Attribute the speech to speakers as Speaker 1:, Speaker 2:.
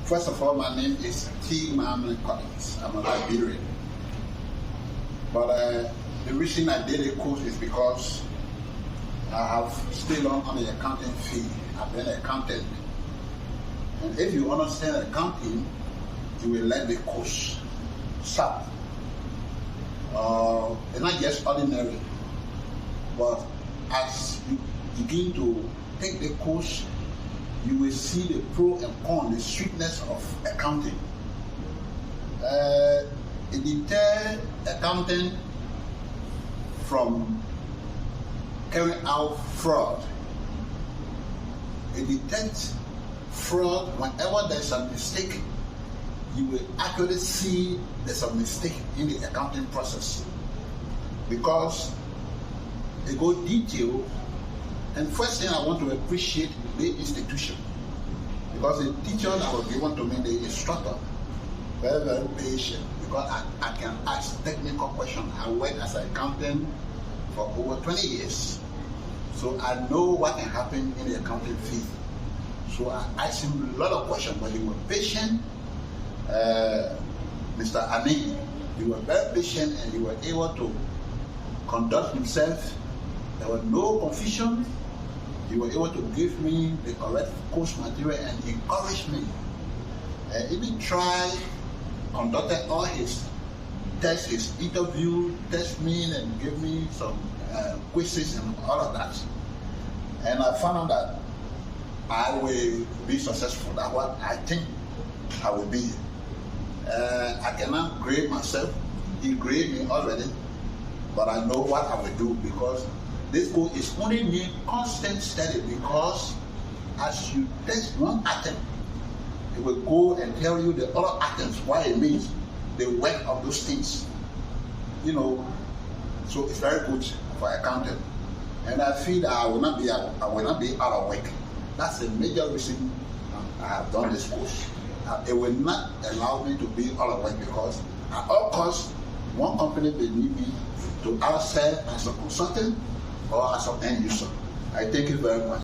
Speaker 1: First of all, my name is T. Mamman Collins. I'm a Liberian. But the reason I did a course is because I have stayed on the accounting field. I've been an accountant. And if you understand accounting, you will learn the course. SAP. It's not just ordinary, but as you begin to take the course, you will see the pro and con, the sweetness of accounting. It deters accounting from carrying out fraud. It detects fraud whenever there's a mistake. You will actually see there's a mistake in the accounting process because they go detailed. And first thing I want to appreciate the institution, because the teacher that was given to me, the instructor, very, very patient, because I can ask technical questions. I worked as an accountant for over 20 years, so I know what can happen in the accounting field. So I asked him a lot of questions, but he was patient. Mr. Ani, he was very patient and he was able to conduct himself. There was no confusion. He was able to give me the correct course material and encourage me. Even conducted all his tests, his interview, test me and give me some quizzes and all of that. And I found out that I will be successful. That's what I think I will be. I cannot grade myself. He graded me already, but I know what I will do because this course is only need constant study, because as you test one atom, it will go and tell you the other atoms what it means, the work of those things. So it's very good for accounting. And I feel that I will not be out of work. That's the major reason I have done this course. It will not allow me to be out of work because at all costs, one company will need me to outsell as a consultant or as an end user. I thank you very much.